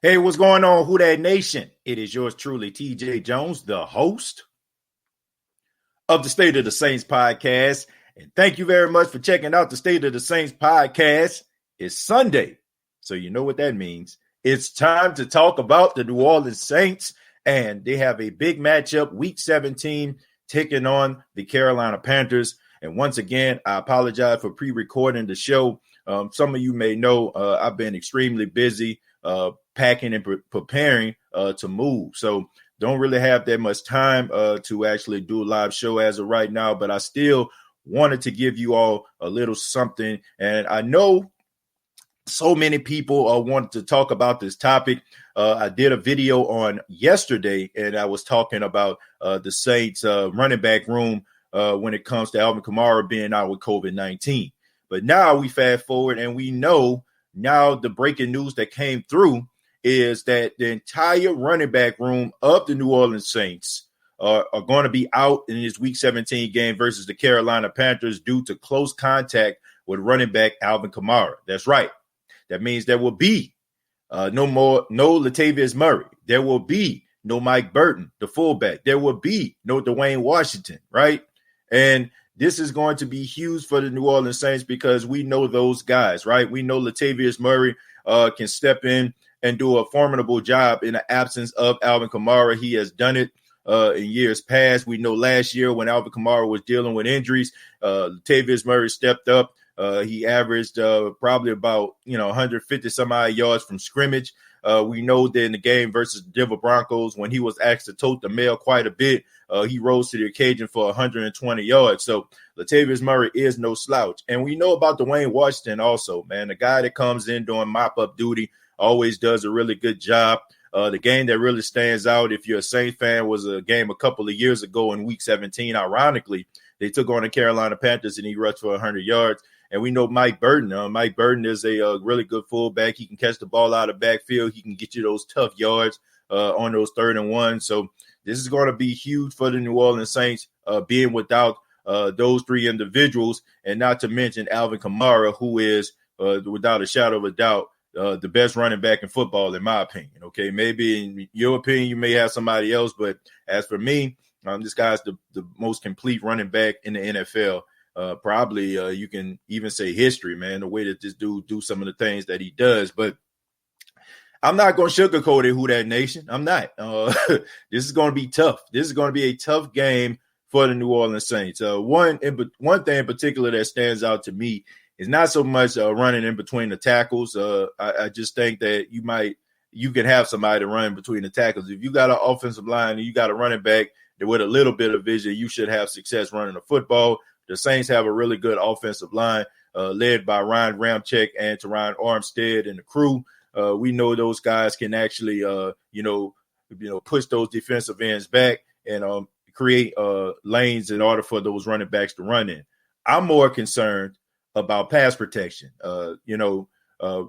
Hey, what's going on, Who Dat Nation? It is yours truly, TJ Jones, the host of the State of the Saints podcast. And thank you very much for checking out the State of the Saints podcast. It's Sunday, so you know what that means. It's time to talk about the New Orleans Saints, and they have a big matchup, Week 17, taking on the Carolina Panthers. And once again, I apologize for pre-recording the show. Some of you may know I've been extremely busy packing and preparing to move. So don't really have that much time to actually do a live show as of right now, but I still wanted to give you all a little something. And I know so many people wanted to talk about this topic. I did a video on yesterday, and I was talking about the Saints running back room when it comes to Alvin Kamara being out with COVID-19. But now we fast forward, and we know now the breaking news that came through is that the entire running back room of the New Orleans Saints are going to be out in this Week 17 game versus the Carolina Panthers due to close contact with running back Alvin Kamara. That's right. That means there will be no Latavius Muuray. There will be no Mike Burton, the fullback. There will be no Dwayne Washington, right? And this is going to be huge for the New Orleans Saints because we know those guys, right? We know Latavius Muuray can step in and do a formidable job in the absence of Alvin Kamara. He has done it in years past. We know last year when Alvin Kamara was dealing with injuries, Latavius Muuray stepped up. He averaged probably about 150 some odd yards from scrimmage. We know that in the game versus the Denver Broncos, when he was asked to tote the mail quite a bit, he rose to the occasion for 120 yards. So Latavius Muuray is no slouch. And we know about Dwayne Washington also, man. The guy that comes in doing mop-up duty always does a really good job. The game that really stands out, if you're a Saints fan, was a game a couple of years ago in Week 17. Ironically, they took on the Carolina Panthers, and he rushed for 100 yards. And we know Mike Burton. Mike Burton is a really good fullback. He can catch the ball out of the backfield. He can get you those tough yards on those 3rd and 1. So this is going to be huge for the New Orleans Saints being without those three individuals, and not to mention Alvin Kamara, who is, without a shadow of a doubt, the best running back in football, in my opinion. Okay, maybe in your opinion, you may have somebody else, but as for me, this guy's the most complete running back in the NFL. Probably you can even say history, man, the way that this dude do some of the things that he does. But I'm not going to sugarcoat it, Who Dat Nation. I'm not. This is going to be tough. This is going to be a tough game for the New Orleans Saints. One thing in particular that stands out to me is not so much running in between the tackles. I just think that you can have somebody to run between the tackles. If you got an offensive line and you got a running back that with a little bit of vision, you should have success running the football. The Saints have a really good offensive line led by Ryan Ramczyk and Teron Armstead and the crew. We know those guys can actually, push those defensive ends back and create lanes in order for those running backs to run in. I'm more concerned about pass protection,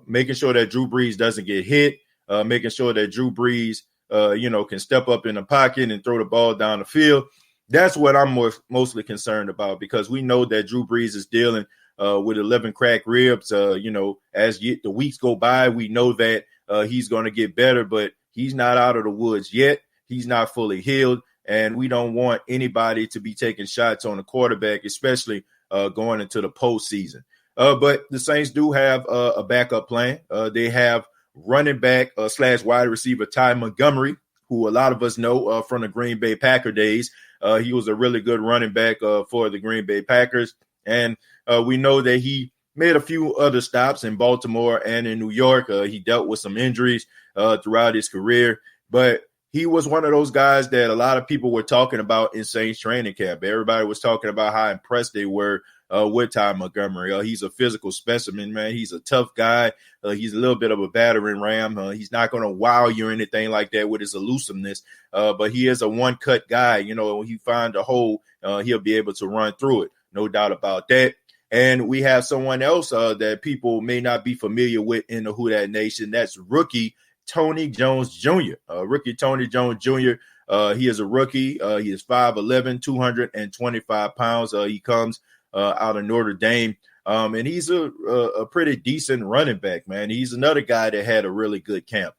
making sure that Drew Brees doesn't get hit, making sure that Drew Brees, can step up in the pocket and throw the ball down the field. That's what I'm mostly concerned about, because we know that Drew Brees is dealing with 11 cracked ribs. As the weeks go by, we know that he's going to get better, but he's not out of the woods yet. He's not fully healed, and we don't want anybody to be taking shots on the quarterback, especially going into the postseason. But the Saints do have a backup plan. They have running back / wide receiver Ty Montgomery, who a lot of us know from the Green Bay Packer days. He was a really good running back for the Green Bay Packers. And we know that he made a few other stops in Baltimore and in New York. He dealt with some injuries throughout his career. But he was one of those guys that a lot of people were talking about in Saints training camp. Everybody was talking about how impressed they were with Ty Montgomery. He's a physical specimen, man. He's a tough guy. He's a little bit of a battering ram. He's not going to wow you or anything like that with his elusiveness, but he is a one-cut guy. When he finds a hole, he'll be able to run through it. No doubt about that. And we have someone else that people may not be familiar with in the Who Dat Nation. That's rookie Tony Jones Jr. Rookie Tony Jones Jr. He is a rookie. He is 5'11", 225 pounds. He comes out of Notre Dame. And he's a pretty decent running back, man. He's another guy that had a really good camp.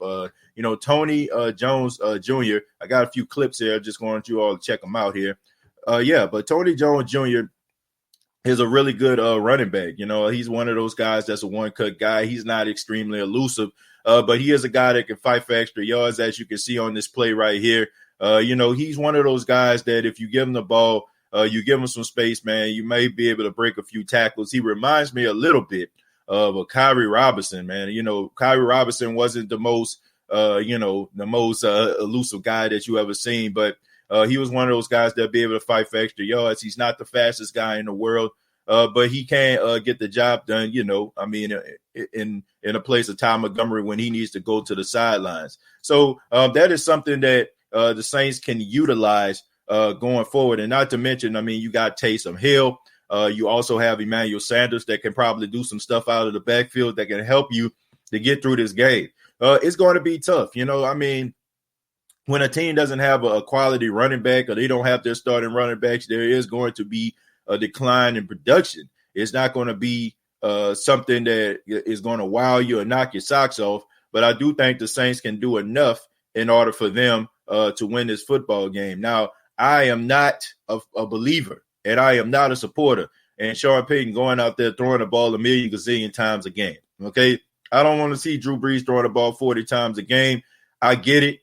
Tony Jones Jr., I got a few clips here. Just want you all to check them out here. But Tony Jones Jr. is a really good running back. He's one of those guys that's a one-cut guy. He's not extremely elusive, but he is a guy that can fight for extra yards, as you can see on this play right here. He's one of those guys that if you give him the ball, you give him some space, man, you may be able to break a few tackles. He reminds me a little bit of a Kyrie Robinson, man. Kyrie Robinson wasn't the most, elusive guy that you ever seen, but he was one of those guys that be able to fight for extra yards. He's not the fastest guy in the world, but he can get the job done, in a place of Ty Montgomery when he needs to go to the sidelines. So that is something that the Saints can utilize going forward. And not to mention, you got Taysom Hill. You also have Emmanuel Sanders that can probably do some stuff out of the backfield that can help you to get through this game. It's going to be tough. When a team doesn't have a quality running back or they don't have their starting running backs, there is going to be a decline in production. It's not going to be something that is going to wow you or knock your socks off. But I do think the Saints can do enough in order for them to win this football game. Now, I am not a believer, and I am not a supporter. And Sean Payton going out there throwing the ball a million gazillion times a game. Okay, I don't want to see Drew Brees throwing the ball 40 times a game. I get it.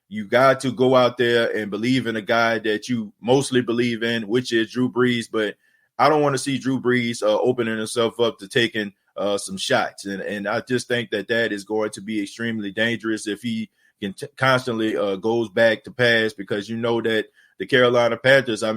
You got to go out there and believe in a guy that you mostly believe in, which is Drew Brees. But I don't want to see Drew Brees opening himself up to taking some shots. And I just think that is going to be extremely dangerous if he can constantly goes back to pass, because that the Carolina Panthers, I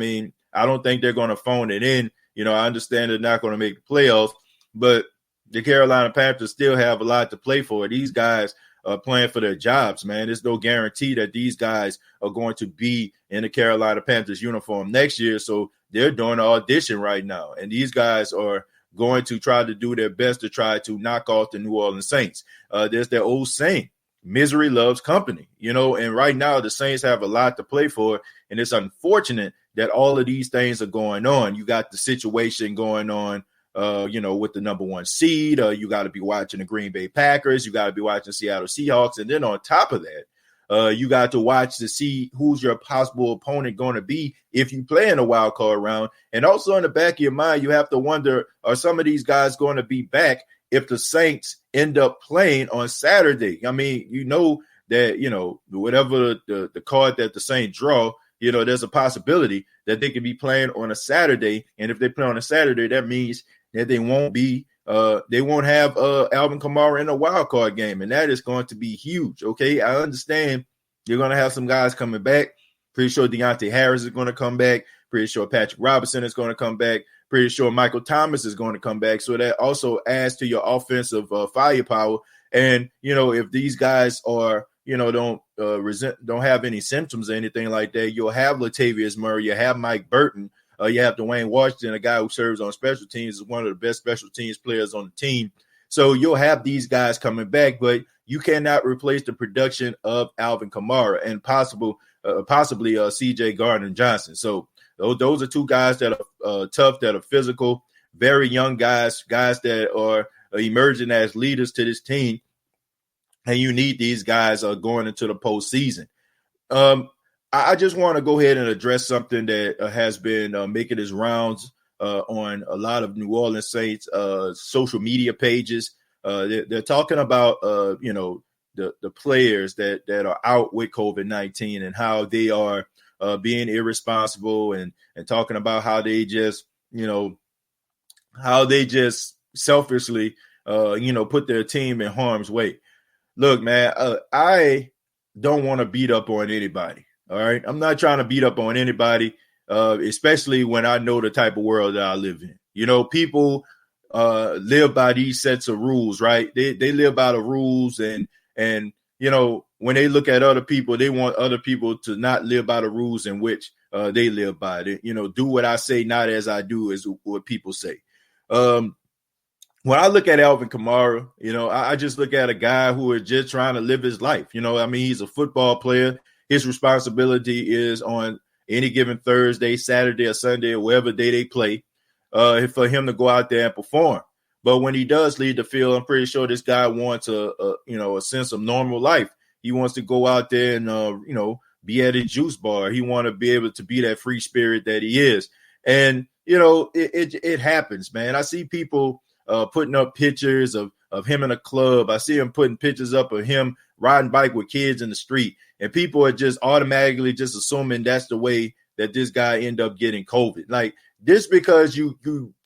don't think they're going to phone it in. I understand they're not going to make the playoffs, but the Carolina Panthers still have a lot to play for. These guys playing for their jobs, man. There's no guarantee that these guys are going to be in the Carolina Panthers uniform next year. So they're doing an audition right now. And these guys are going to try to do their best to try to knock off the New Orleans Saints. There's their old saying, misery loves company, and right now the Saints have a lot to play for. And it's unfortunate that all of these things are going on. You got the situation going on, with the number one seed. You got to be watching the Green Bay Packers. You got to be watching Seattle Seahawks. And then on top of that, you got to watch to see who's your possible opponent going to be if you play in a wild card round. And also in the back of your mind, you have to wonder, are some of these guys going to be back if the Saints end up playing on Saturday? That, whatever the card that the Saints draw, there's a possibility that they could be playing on a Saturday. And if they play on a Saturday, that means that they won't have Alvin Kamara in a wild card game. And that is going to be huge. Okay. I understand you're going to have some guys coming back. Pretty sure Deontay Harris is going to come back. Pretty sure Patrick Robinson is going to come back. Pretty sure Michael Thomas is going to come back. So that also adds to your offensive firepower. And, if these guys are, don't have any symptoms or anything like that, you'll have Latavius Murray, you have Mike Burton, you have Dwayne Washington, a guy who serves on special teams, is one of the best special teams players on the team. So you'll have these guys coming back, but you cannot replace the production of Alvin Kamara and possibly C.J. Gardner-Johnson. So those are two guys that are tough, that are physical, very young guys that are emerging as leaders to this team. And you need these guys going into the postseason. I just want to go ahead and address something that has been making its rounds on a lot of New Orleans Saints social media pages. They're talking about, the players that are out with COVID-19 and how they are being irresponsible and talking about how they just selfishly, put their team in harm's way. Look, man, I don't want to beat up on anybody. All right. I'm not trying to beat up on anybody, especially when I know the type of world that I live in. People live by these sets of rules, right? They live by the rules and when they look at other people, they want other people to not live by the rules in which they live by. Do what I say, not as I do, is what people say. When I look at Alvin Kamara, I just look at a guy who is just trying to live his life. He's a football player. His responsibility is on any given Thursday, Saturday, or Sunday, or whatever day they play. for him to go out there and perform. But when he does leave the field, I'm pretty sure this guy wants a sense of normal life. He wants to go out there and, be at a juice bar. He want to be able to be that free spirit that he is. And, it happens, man. I see people putting up pictures of him in a club. I see him putting pictures up of him riding bike with kids in the street. And people are just automatically just assuming that's the way that this guy end up getting COVID. Like, just because you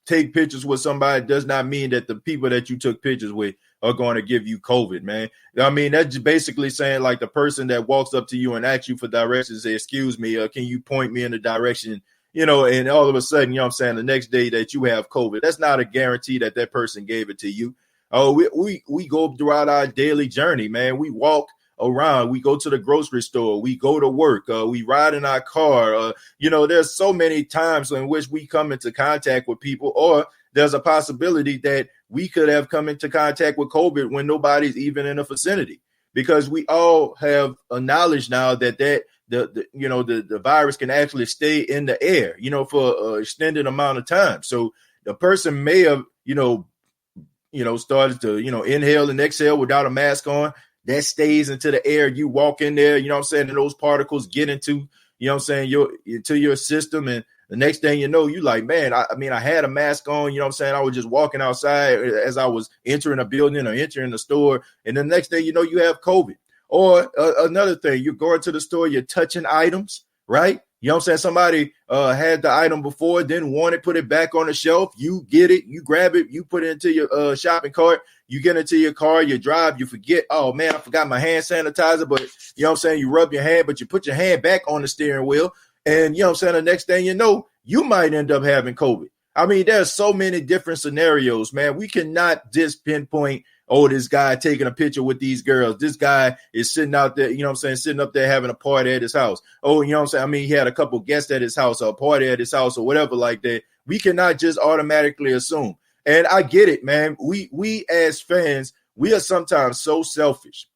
take pictures with somebody does not mean that the people that you took pictures with are going to give you COVID, man. I mean, that's basically saying like the person that walks up to you and asks you for directions, say, excuse me, can you point me in the direction, and all of a sudden, the next day that you have COVID, that's not a guarantee that that person gave it to you. Oh, we go throughout our daily journey, man. We walk around, we go to the grocery store, we go to work, we ride in our car. There's so many times in which we come into contact with people, or there's a possibility that we could have come into contact with COVID when nobody's even in the vicinity, because we all have a knowledge now that the virus can actually stay in the air, for an extended amount of time. So the person may have, started to, inhale and exhale without a mask on. That stays into the air. You walk in there, and those particles get into, into your system. And the next thing you know, you like, man, I had a mask on, I was just walking outside as I was entering a building or entering a store. And the next thing you know, you have COVID. Or another thing, you're going to the store, you're touching items, right? Somebody had the item before, didn't want it, put it back on the shelf. You get it, you grab it, you put it into your shopping cart, you get into your car, you drive, you forget, oh man, I forgot my hand sanitizer, but you rub your hand, but you put your hand back on the steering wheel. And the next thing you know, you might end up having COVID. I mean, there's so many different scenarios, man. We cannot just pinpoint, oh, this guy taking a picture with these girls. This guy is sitting out there, sitting up there having a party at his house. Oh, he had a couple guests at his house or a party at his house or whatever like that. We cannot just automatically assume. And I get it, man. We as fans, we are sometimes so selfish.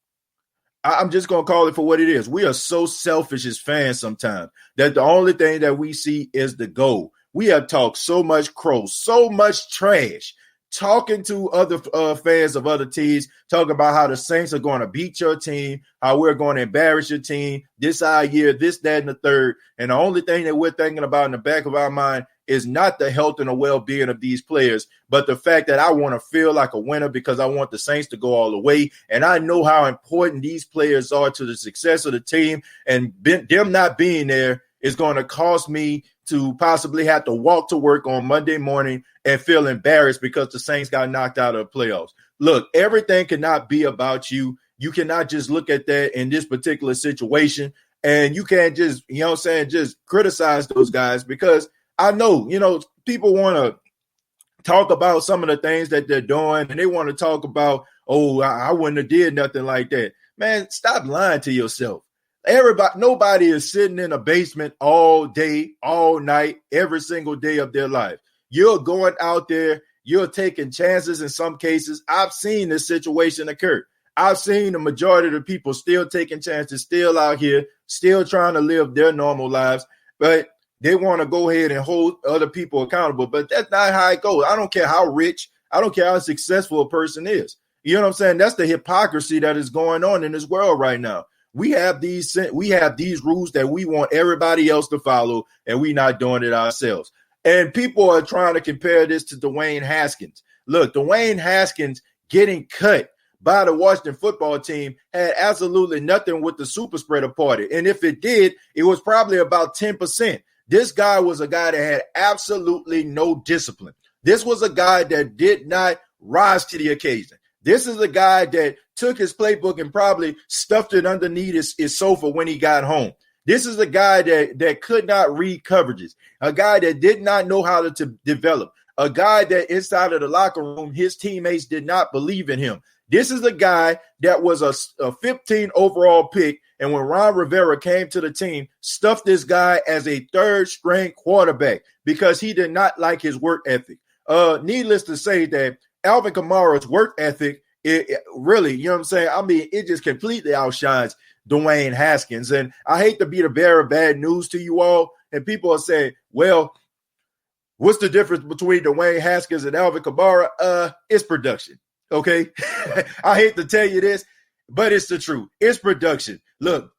I'm just going to call it for what it is. We are so selfish as fans sometimes that the only thing that we see is the goal. We have talked so much crow, so much trash, talking to other fans of other teams, talking about how the Saints are going to beat your team, how we're going to embarrass your team, this our year, this, that, and the third. And the only thing that we're thinking about in the back of our mind is not the health and the well-being of these players, but the fact that I want to feel like a winner because I want the Saints to go all the way. And I know how important these players are to the success of the team. And them not being there is going to cost me to possibly have to walk to work on Monday morning and feel embarrassed because the Saints got knocked out of the playoffs. Look, everything cannot be about you. You cannot just look at that in this particular situation. And you can't just, just criticize those guys, because I know, people want to talk about some of the things that they're doing, and they want to talk about, oh, I wouldn't have did nothing like that. Man, stop lying to yourself. Nobody is sitting in a basement all day, all night, every single day of their life. You're going out there, you're taking chances in some cases. I've seen this situation occur. I've seen the majority of the people still taking chances, still out here, still trying to live their normal lives, but they want to go ahead and hold other people accountable. But that's not how it goes. I don't care how rich, I don't care how successful a person is. You know what I'm saying? That's the hypocrisy that is going on in this world right now. We have these rules that we want everybody else to follow, and we're not doing it ourselves. And people are trying to compare this to Dwayne Haskins. Look, Dwayne Haskins getting cut by the Washington football team had absolutely nothing with the super spreader party. And if it did, it was probably about 10%. This guy was a guy that had absolutely no discipline. This was a guy that did not rise to the occasion. This is a guy that took his playbook and probably stuffed it underneath his sofa when he got home. This is a guy that could not read coverages, a guy that did not know how to develop, a guy that inside of the locker room, his teammates did not believe in him. This is a guy that was a 15 overall pick, and when Ron Rivera came to the team, stuffed this guy as a third-string quarterback because he did not like his work ethic. Needless to say that Alvin Kamara's work ethic, it really, it just completely outshines Dwayne Haskins. And I hate to be the bearer of bad news to you all, and people are saying, well, What's the difference between Dwayne Haskins and Alvin Kamara? It's production. Okay. I hate to tell you this, but it's the truth. It's production. Look,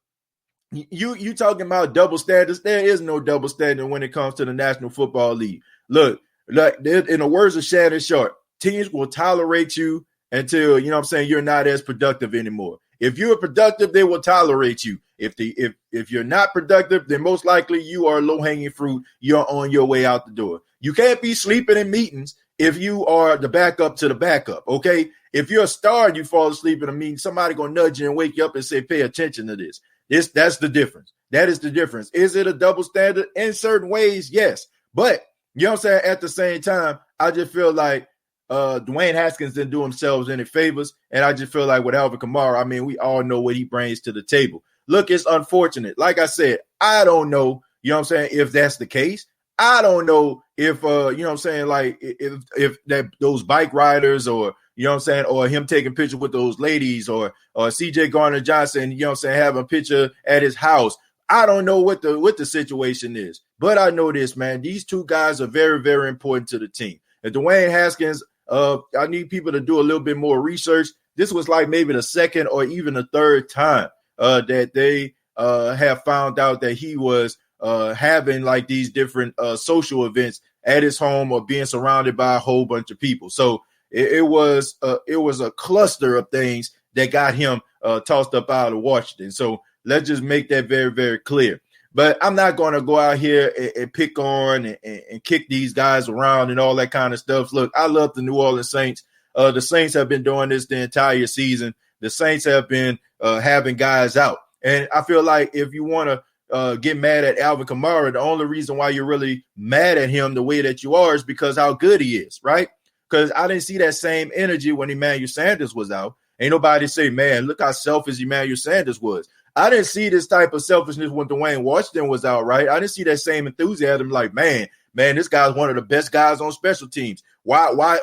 you talking about double standards. There is no double standard when it comes to the National Football League. Look, in the words of Shannon Sharp, teams will tolerate you until, you know what I'm saying, you're not as productive anymore. If you're productive, they will tolerate you. If you're not productive, then most likely you are low-hanging fruit. You're on your way out the door. You can't be sleeping in meetings if you are the backup to the backup, okay? If you're a star and you fall asleep in a meeting, somebody going to nudge you and wake you up and say, pay attention to this. That's the difference. That is the difference. Is it a double standard? In certain ways, yes. But, you know what I'm saying, at the same time, I just feel like Dwayne Haskins didn't do themselves any favors, and I just feel like with Alvin Kamara, I mean, we all know what he brings to the table. Look, it's unfortunate. Like I said, I don't know, you know what I'm saying, if that's the case. I don't know if, you know what I'm saying, like if that those bike riders or, you know what I'm saying, or him taking pictures with those ladies or CJ Gardner-Johnson, you know what I'm saying, having a picture at his house. I don't know what the situation is, but I know this, man. These two guys are very, very important to the team. And Dwayne Haskins, I need people to do a little bit more research. This was like maybe the second or even the third time that they have found out that he was having like these different social events at his home or being surrounded by a whole bunch of people. So it was a cluster of things that got him tossed up out of Washington. So let's just make that very, very clear. But I'm not going to go out here and pick on and kick these guys around and all that kind of stuff. Look, I love the New Orleans Saints. The Saints have been doing this the entire season. The Saints have been having guys out. And I feel like if you want to get mad at Alvin Kamara, the only reason why you're really mad at him the way that you are is because how good he is, right? Because I didn't see that same energy when Emmanuel Sanders was out. Ain't nobody say, man, look how selfish Emmanuel Sanders was. I didn't see this type of selfishness when Dwayne Washington was out, right? I didn't see that same enthusiasm like, man, this guy's one of the best guys on special teams. Why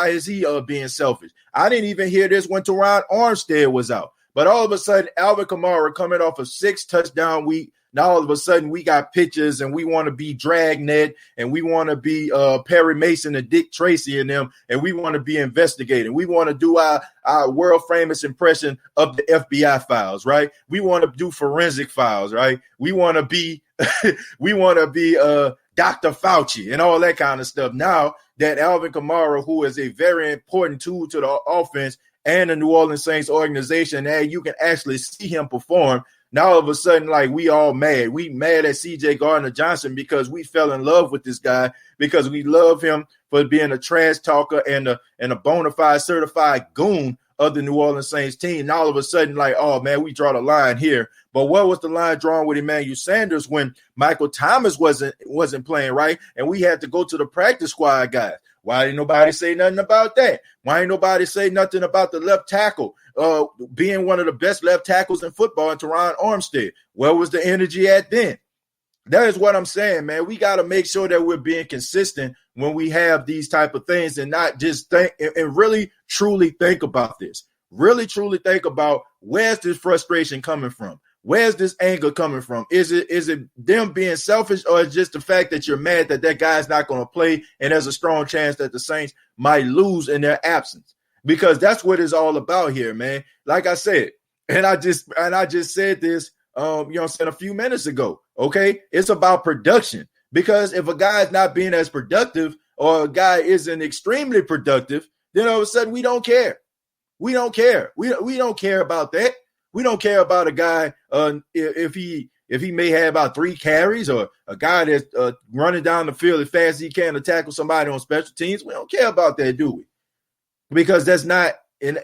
is he being selfish? I didn't even hear this when Teron Armstead was out. But all of a sudden, Alvin Kamara coming off a 6-touchdown week, now all of a sudden we got pictures and we want to be Dragnet and we want to be Perry Mason and Dick Tracy and them, and we want to be investigating. We want to do our world famous impression of the FBI files, right? We want to do forensic files, right? We want to be Dr. Fauci and all that kind of stuff. Now that Alvin Kamara, who is a very important tool to the offense and the New Orleans Saints organization, and you can actually see him perform. Now all of a sudden, like, we all mad. We mad at CJ Gardner-Johnson because we fell in love with this guy, because we love him for being a trash talker and a bona fide certified goon of the New Orleans Saints team. Now all of a sudden, like, oh man, we draw the line here. But what was the line drawn with Emmanuel Sanders when Michael Thomas wasn't playing, right? And we had to go to the practice squad guys. Why didn't nobody say nothing about that? Why ain't nobody say nothing about the left tackle being one of the best left tackles in football in Teron Armstead? Where was the energy at then? That is what I'm saying, man. We got to make sure that we're being consistent when we have these type of things, and not just think and really truly think about this. Really truly think about, where's this frustration coming from? Where's this anger coming from? Is it them being selfish, or is it just the fact that you're mad that guy's not going to play and there's a strong chance that the Saints might lose in their absence? Because that's what it's all about here, man. Like I said, and I just said this, you know what I'm saying, a few minutes ago. Okay, it's about production. Because if a guy is not being as productive, or a guy isn't extremely productive, then all of a sudden we don't care. We don't care. We don't care about that. We don't care about a guy if he may have about 3 carries, or a guy that's running down the field as fast as he can to tackle somebody on special teams. We don't care about that, do we? Because that's not in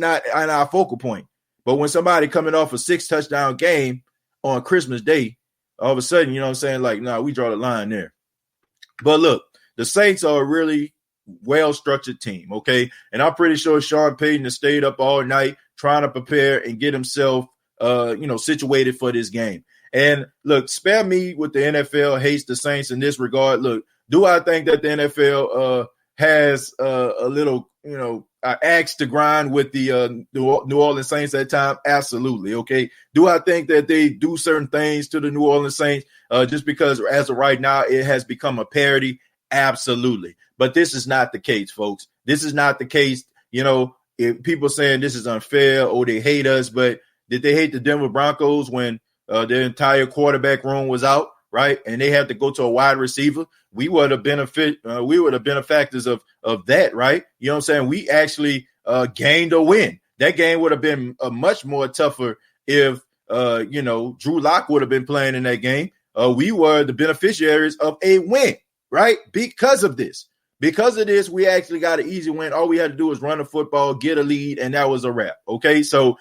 our focal point. But when somebody coming off a 6-touchdown game on Christmas Day, all of a sudden, you know what I'm saying, like, nah, we draw the line there. But look, the Saints are a really well-structured team, okay? And I'm pretty sure Sean Payton has stayed up all night trying to prepare and get himself, situated for this game. And look, spare me with the NFL hates the Saints in this regard. Look, do I think that the NFL has a little, axe to grind with the New Orleans Saints at time? Absolutely, okay? Do I think that they do certain things to the New Orleans Saints just because as of right now it has become a parody? Absolutely. But this is not the case, folks. This is not the case. If people saying this is unfair or they hate us, but did they hate the Denver Broncos when their entire quarterback room was out, right? And they had to go to a wide receiver? We were the benefactors of that, right? You know what I'm saying? We actually gained a win. That game would have been much more tougher if Drew Lock would have been playing in that game. We were the beneficiaries of a win, right? Because of this. Because of this, we actually got an easy win. All we had to do was run the football, get a lead, and that was a wrap. Okay, so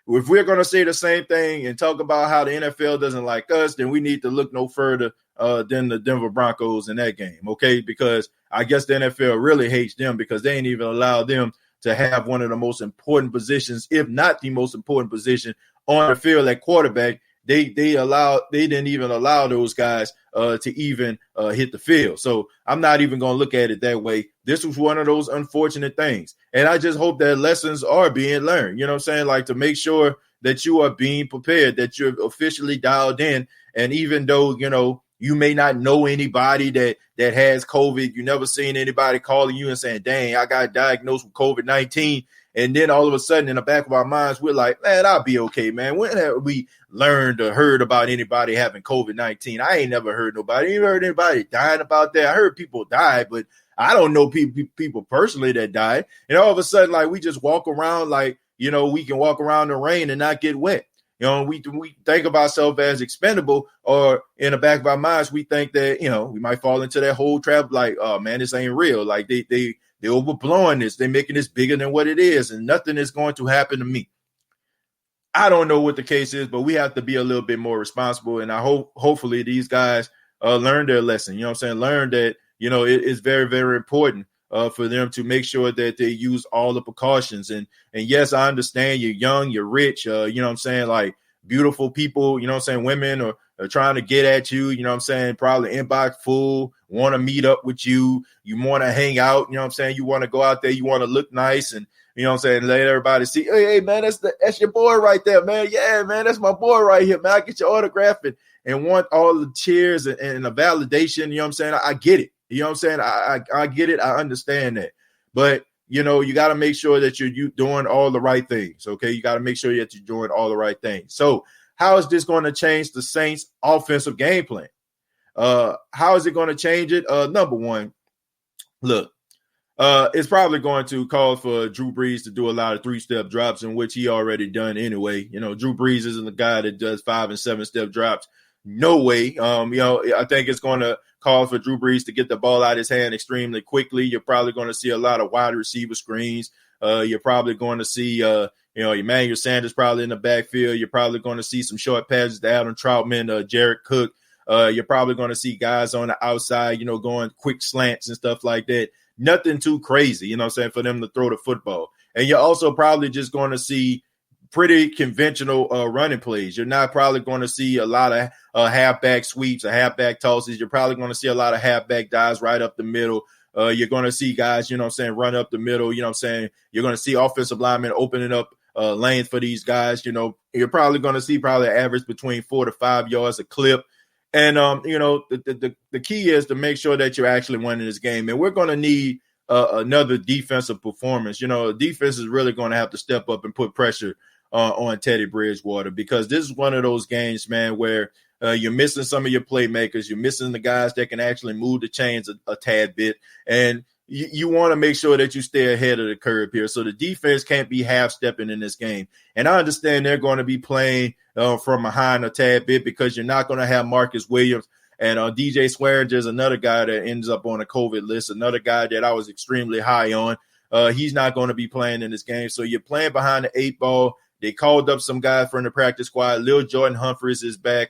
if we're going to say the same thing and talk about how the NFL doesn't like us, then we need to look no further than the Denver Broncos in that game, okay? Because I guess the NFL really hates them because they ain't even allowed them to have one of the most important positions, if not the most important position on the field at quarterback. They didn't even allow those guys to even hit the field. So I'm not even going to look at it that way. This was one of those unfortunate things. And I just hope that lessons are being learned, you know what I'm saying? Like to make sure that you are being prepared, that you're officially dialed in. And even though, you may not know anybody that has COVID, you never seen anybody calling you and saying, dang, I got diagnosed with COVID-19. And then all of a sudden in the back of our minds, we're like, man, I'll be okay, man. When have we learned or heard about anybody having COVID-19? I ain't never heard nobody. I ain't heard anybody dying about that. I heard people die, but I don't know people personally that died. And all of a sudden, like we just walk around like, we can walk around in the rain and not get wet. We think of ourselves as expendable, or in the back of our minds, we think that, we might fall into that whole trap like, oh, man, this ain't real. Like they're overblowing this. They're making this bigger than what it is, and nothing is going to happen to me. I don't know what the case is, but we have to be a little bit more responsible. And I hopefully these guys learn their lesson. You know what I'm saying? Learn that, it is very, very important for them to make sure that they use all the precautions. And yes, I understand you're young, you're rich, you know what I'm saying? Like beautiful people, you know what I'm saying? Women are trying to get at you, you know what I'm saying? Probably inbox full, want to meet up with you. You want to hang out, you know what I'm saying? You want to go out there, you want to look nice and, you know what I'm saying, let everybody see, hey man, that's your boy right there, man. Yeah, man, that's my boy right here, man. I get your autograph and want all the cheers and the validation, you know what I'm saying? I get it. You know what I'm saying? I get it. I understand that. But, you got to make sure that you're doing all the right things, okay? You got to make sure that you're doing all the right things. So how is this going to change the Saints' offensive game plan? How is it going to change it? Number one, look, it's probably going to call for Drew Brees to do a lot of 3-step drops, in which he already done anyway. Drew Brees isn't the guy that does 5 and 7-step drops. No way. I think it's going to call for Drew Brees to get the ball out of his hand extremely quickly. You're probably going to see a lot of wide receiver screens. You're probably going to see, Emmanuel Sanders probably in the backfield. You're probably going to see some short passes to Adam Troutman, Jared Cook. You're probably going to see guys on the outside, going quick slants and stuff like that. Nothing too crazy, for them to throw the football. And you're also probably just going to see pretty conventional running plays. You're not probably going to see a lot of halfback sweeps or halfback tosses. You're probably going to see a lot of halfback dives right up the middle. You're going to see guys, run up the middle. You're going to see offensive linemen opening up lanes for these guys. You're probably going to see probably average between 4 to 5 yards a clip. And, the key is to make sure that you're actually winning this game. And we're going to need another defensive performance. The defense is really going to have to step up and put pressure on Teddy Bridgewater, because this is one of those games, man, where you're missing some of your playmakers. You're missing the guys that can actually move the chains a tad bit. And you want to make sure that you stay ahead of the curve here. So the defense can't be half-stepping in this game. And I understand they're going to be playing from behind a tad bit, because you're not going to have Marcus Williams. And DJ Swearinger is another guy that ends up on a COVID list, another guy that I was extremely high on. He's not going to be playing in this game. So you're playing behind the 8 ball. They called up some guy from the practice squad. Lil Jordan Humphreys is back.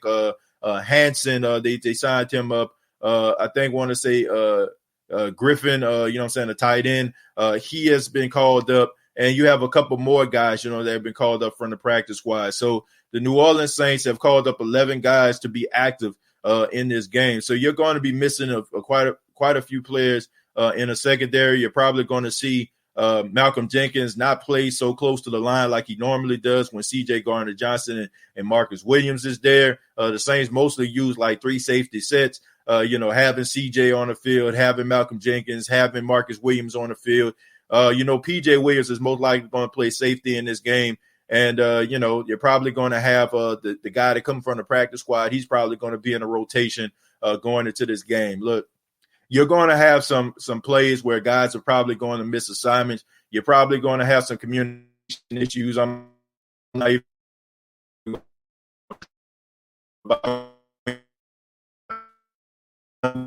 Hanson, they signed him up. I think want to say Griffin, a tight end. He has been called up. And you have a couple more guys, that have been called up from the practice squad. So the New Orleans Saints have called up 11 guys to be active in this game. So you're going to be missing quite a few players in a secondary. You're probably going to see Malcolm Jenkins not play so close to the line like he normally does when C.J. Gardner-Johnson and Marcus Williams is there. The Saints mostly use like 3 safety sets. having CJ on the field, having Malcolm Jenkins, having Marcus Williams on the field. PJ Williams is most likely going to play safety in this game. And, you're probably going to have the guy that comes from the practice squad. He's probably going to be in a rotation going into this game. Look, you're going to have some plays where guys are probably going to miss assignments. You're probably going to have some communication issues. I'm not even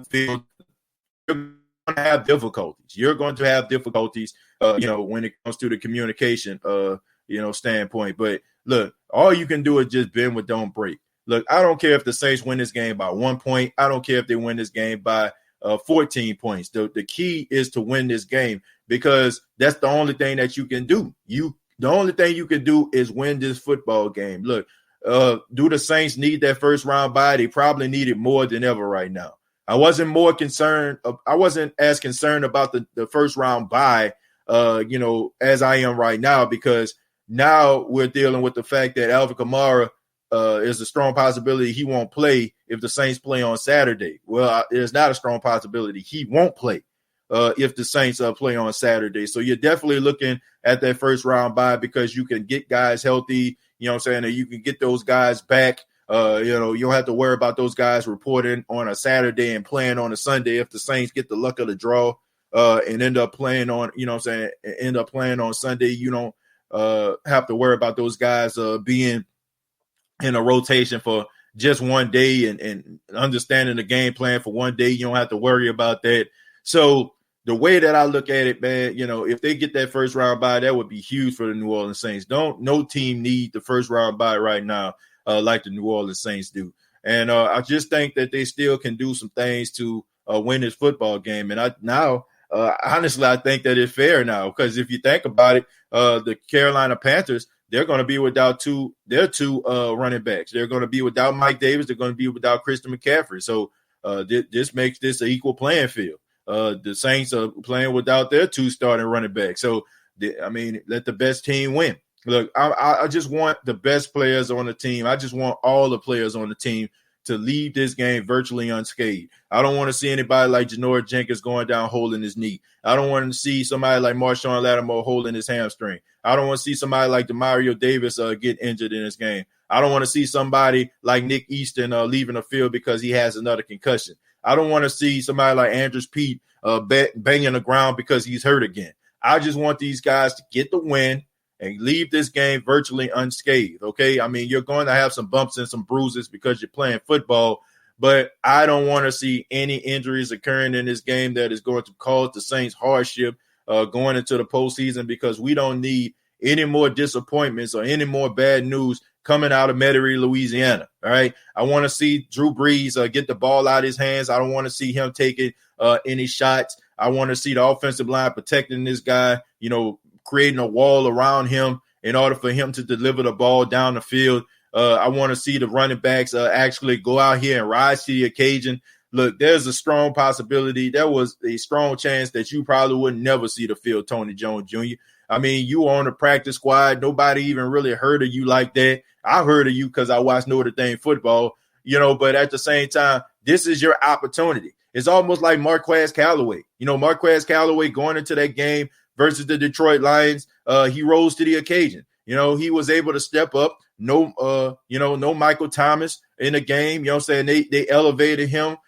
field. You're going to have difficulties. You're going to have difficulties, when it comes to the communication, standpoint. But look, all you can do is just bend but don't break. Look, I don't care if the Saints win this game by 1 point. I don't care if they win this game by 14 points. The key is to win this game because that's the only thing that you can do. The only thing you can do is win this football game. Look, do the Saints need that first round bye? They probably need it more than ever right now. I wasn't as concerned about the first round bye, as I am right now, because now we're dealing with the fact that Alvin Kamara is a strong possibility he won't play if the Saints play on Saturday. Well, there's not a strong possibility he won't play if the Saints play on Saturday. So you're definitely looking at that first round bye because you can get guys healthy, and you can get those guys back. You don't have to worry about those guys reporting on a Saturday and playing on a Sunday if the Saints get the luck of the draw and end up playing on, end up playing on Sunday. You don't have to worry about those guys being in a rotation for just 1 day and understanding the game plan for 1 day. You don't have to worry about that. So the way that I look at it, man, if they get that first round bye, that would be huge for the New Orleans Saints. No team need the first round bye right now like the New Orleans Saints do. And I just think that they still can do some things to win this football game. And honestly, I think that it's fair now because if you think about it, the Carolina Panthers, they're going to be without their two running backs. They're going to be without Mike Davis. They're going to be without Christian McCaffrey. So this makes this an equal playing field. The Saints are playing without their two starting running backs. So, let the best team win. Look, I just want the best players on the team. I just want all the players on the team to leave this game virtually unscathed. I don't want to see anybody like Janoris Jenkins going down holding his knee. I don't want to see somebody like Marshawn Lattimore holding his hamstring. I don't want to see somebody like Demario Davis get injured in this game. I don't want to see somebody like Nick Easton leaving the field because he has another concussion. I don't want to see somebody like Andrews Pete banging the ground because he's hurt again. I just want these guys to get the win and leave this game virtually unscathed, okay? You're going to have some bumps and some bruises because you're playing football, but I don't want to see any injuries occurring in this game that is going to cause the Saints hardship going into the postseason because we don't need any more disappointments or any more bad news coming out of Metairie, Louisiana, all right? I want to see Drew Brees get the ball out of his hands. I don't want to see him taking any shots. I want to see the offensive line protecting this guy, creating a wall around him in order for him to deliver the ball down the field. I want to see the running backs actually go out here and rise to the occasion. Look, there's a strong possibility. There was a strong chance that you probably would never see the field, Tony Jones Jr. You were on the practice squad. Nobody even really heard of you like that. I heard of you because I watched Notre Dame football, but at the same time, this is your opportunity. It's almost like Marquez Callaway. Marquez Callaway going into that game versus the Detroit Lions, he rose to the occasion. He was able to step up. No Michael Thomas in the game. They elevated him.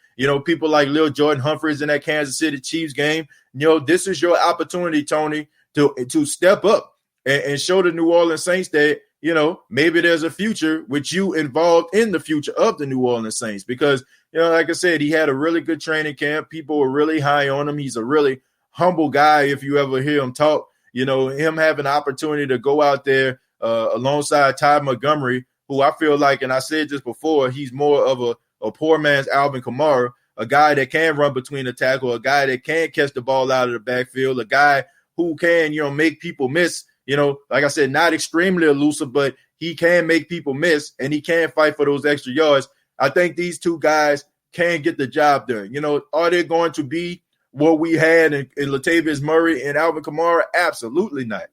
People like Lil Jordan Humphreys in that Kansas City Chiefs game. This is your opportunity, Tony, to step up and show the New Orleans Saints that, maybe there's a future with you involved in the future of the New Orleans Saints. Because, like I said, he had a really good training camp. People were really high on him. He's a really humble guy. If you ever hear him talk, him having an opportunity to go out there alongside Ty Montgomery, who I feel like, and I said this before, he's more of a poor man's Alvin Kamara, a guy that can run between the tackle, a guy that can catch the ball out of the backfield, a guy who can, make people miss, like I said, not extremely elusive, but he can make people miss and he can fight for those extra yards. I think these two guys can get the job done. Are they going to be what we had in Latavius Murray and Alvin Kamara? Absolutely not.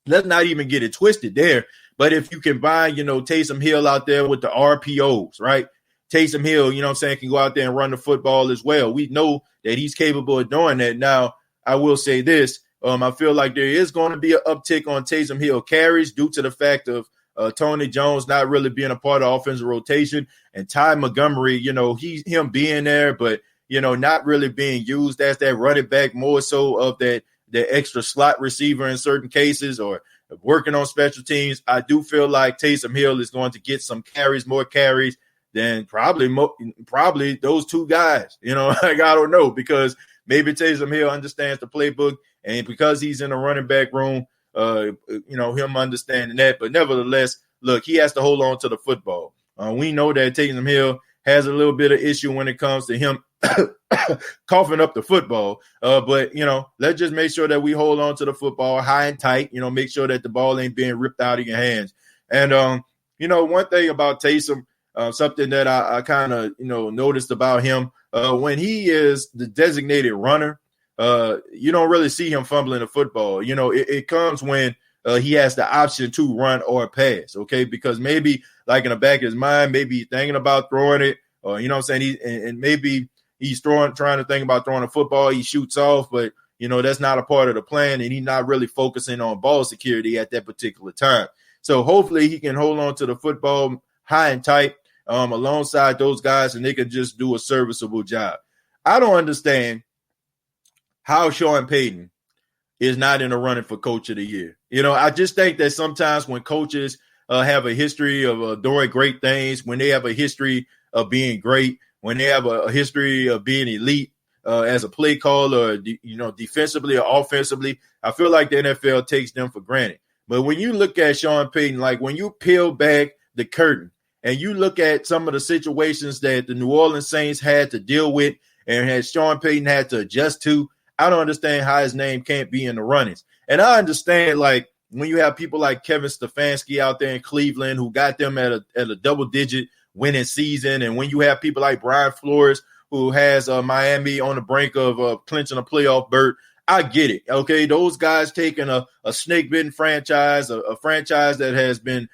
Let's not even get it twisted there. But if you combine, Taysom Hill out there with the RPOs, right? Taysom Hill, you know what I'm saying, can go out there and run the football as well. We know that he's capable of doing that. Now, I will say this. I feel like there is going to be an uptick on Taysom Hill carries due to the fact of Tony Jones not really being a part of offensive rotation, and Ty Montgomery, you know, him being there, but, you know, not really being used as that running back, more so of that extra slot receiver in certain cases, or working on special teams. I do feel like Taysom Hill is going to get some carries, more carries than probably those two guys. You know, like, I don't know, because maybe Taysom Hill understands the playbook, and because he's in the running back room, you know, him understanding that. But nevertheless, look, he has to hold on to the football. We know that Taysom Hill has a little bit of issue when it comes to him coughing up the football. But, you know, let's just make sure that we hold on to the football high and tight, you know, make sure that the ball ain't being ripped out of your hands. And, you know, one thing about Taysom, something that I kind of, you know, noticed about him, when he is the designated runner, you don't really see him fumbling the football. You know, it comes when he has the option to run or pass, okay? Because maybe, like, in the back of his mind, maybe he's thinking about throwing it, or, you know what I'm saying, and maybe he's trying to think about throwing a football, he shoots off, but, you know, that's not a part of the plan, and he's not really focusing on ball security at that particular time. So hopefully he can hold on to the football high and tight alongside those guys, and they can just do a serviceable job. I don't understand how Sean Payton is not in the running for Coach of the Year. You know, I just think that sometimes when coaches have a history of doing great things, when they have a history of being great, when they have a history of being elite as a play caller, you know, defensively or offensively, I feel like the NFL takes them for granted. But when you look at Sean Payton, like when you peel back the curtain and you look at some of the situations that the New Orleans Saints had to deal with and had Sean Payton had to adjust to, I don't understand how his name can't be in the runnings. And I understand, like, when you have people like Kevin Stefanski out there in Cleveland who got them at a double-digit winning season, and when you have people like Brian Flores who has Miami on the brink of clinching a playoff berth, I get it, okay? Those guys taking a snake-bitten franchise, a franchise that has been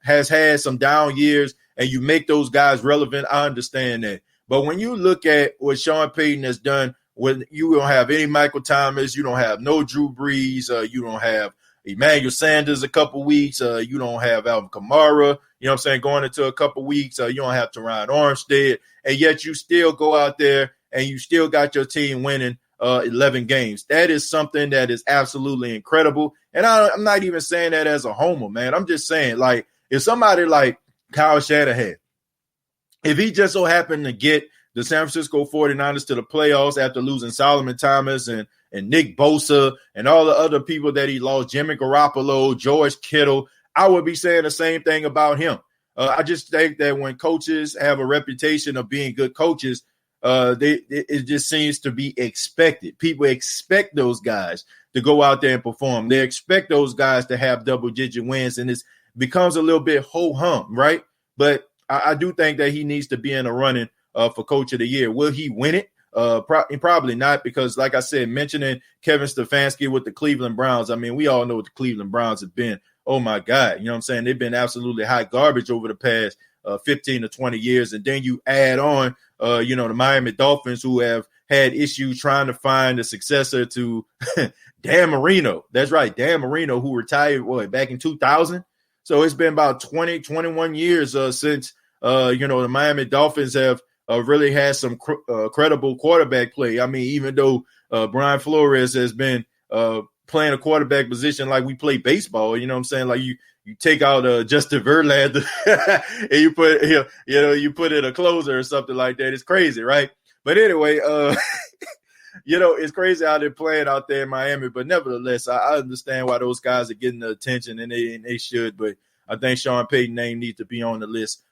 has had some down years, and you make those guys relevant, I understand that. But when you look at what Sean Payton has done, when you don't have any Michael Thomas, you don't have no Drew Brees, you don't have Emmanuel Sanders a couple weeks, you don't have Alvin Kamara, you know what I'm saying, going into a couple weeks, you don't have Teron Armstead, and yet you still go out there and you still got your team winning 11 games. That is something that is absolutely incredible. And I'm not even saying that as a homer, man. I'm just saying, like, if somebody like Kyle Shanahan, if he just so happened to get the San Francisco 49ers to the playoffs after losing Solomon Thomas and Nick Bosa and all the other people that he lost, Jimmy Garoppolo, George Kittle, I would be saying the same thing about him. I just think that when coaches have a reputation of being good coaches, it just seems to be expected. People expect those guys to go out there and perform. They expect those guys to have double-digit wins, and it becomes a little bit ho-hum, right? But I do think that he needs to be in the running for Coach of the Year. Will he win it? Probably not, because, like I said, mentioning Kevin Stefanski with the Cleveland Browns, I mean, we all know what the Cleveland Browns have been. Oh, my God. You know what I'm saying? They've been absolutely hot garbage over the past 15 to 20 years. And then you add on, you know, the Miami Dolphins, who have had issues trying to find a successor to Dan Marino. That's right, Dan Marino, who retired, back in 2000? So it's been about 21 years since, you know, the Miami Dolphins have really had some credible quarterback play. I mean, even though Brian Flores has been playing a quarterback position like we play baseball, you know what I'm saying? Like you take out Justin Verlander and you put in a closer or something like that. It's crazy, right? But anyway, you know, it's crazy how they're playing out there in Miami. But nevertheless, I understand why those guys are getting the attention, and they should. But I think Sean Payton's name needs to be on the list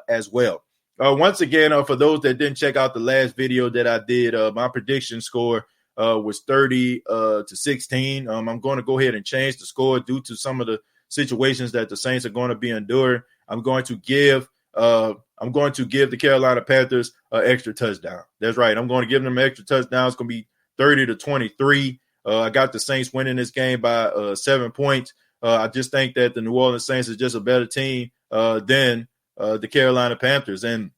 as well. Once again, for those that didn't check out the last video that I did, my prediction score was 30 to 16. I'm going to go ahead and change the score due to some of the situations that the Saints are going to be enduring. I'm going to give the Carolina Panthers an extra touchdown. That's right. I'm going to give them an extra touchdown. It's going to be 30 to 23. I got the Saints winning this game by 7 points. I just think that the New Orleans Saints is just a better team than the Carolina Panthers. And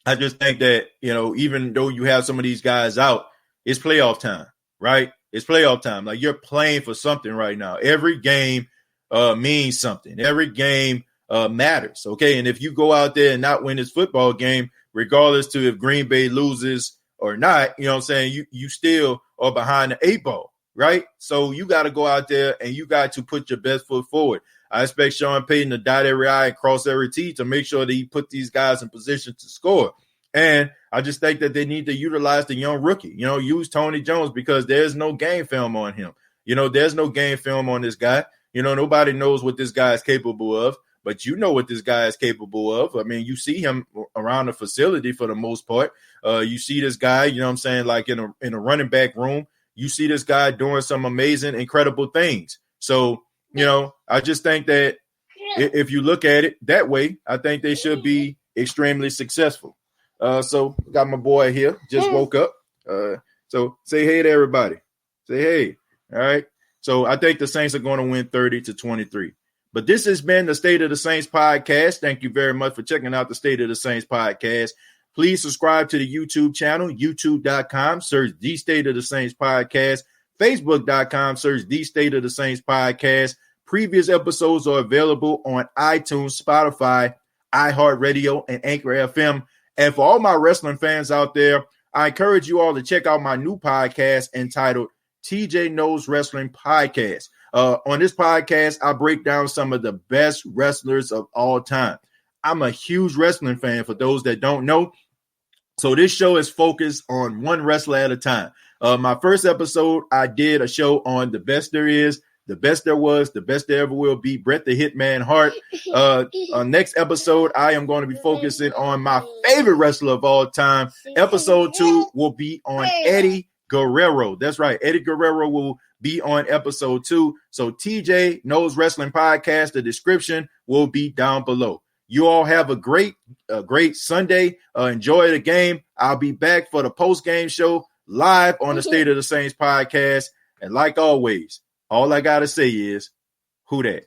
I just think that, even though you have some of these guys out, it's playoff time, right? It's playoff time. Like, you're playing for something right now. Every game means something. Every game matters, okay? And if you go out there and not win this football game, regardless to if Green Bay loses or not, you know what I'm saying, you still are behind the 8 ball, right? So you got to go out there and you got to put your best foot forward. I expect Sean Payton to dot every I and cross every T to make sure that he put these guys in position to score. And I just think that they need to utilize the young rookie, use Tony Jones, because there's no game film on him. There's no game film on this guy. Nobody knows what this guy is capable of, but you know what this guy is capable of. I mean, you see him around the facility for the most part. You see this guy, like in a running back room, you see this guy doing some amazing, incredible things. So, I just think that if you look at it that way, I think they should be extremely successful. So got my boy here, just woke up. So say hey to everybody. Say hey. All right. So I think the Saints are going to win 30-23. But this has been the State of the Saints podcast. Thank you very much for checking out the State of the Saints podcast. Please subscribe to the YouTube channel, youtube.com, search the State of the Saints podcast, facebook.com, search the State of the Saints podcast. Previous episodes are available on iTunes, Spotify, iHeartRadio, and Anchor FM. And for all my wrestling fans out there, I encourage you all to check out my new podcast entitled TJ Knows Wrestling Podcast. On this podcast, I break down some of the best wrestlers of all time. I'm a huge wrestling fan, for those that don't know. So this show is focused on one wrestler at a time. My first episode, I did a show on the best there is, the best there was, the best there ever will be, Bret the Hitman Hart. Next episode, I am going to be focusing on my favorite wrestler of all time. Episode 2 will be on Eddie Guerrero. That's right. Eddie Guerrero will be on episode 2. So TJ Knows Wrestling Podcast, the description will be down below. You all have a great Sunday. Enjoy the game. I'll be back for the post-game show live on the State of the Saints podcast. And like always, all I got to say is, who dat?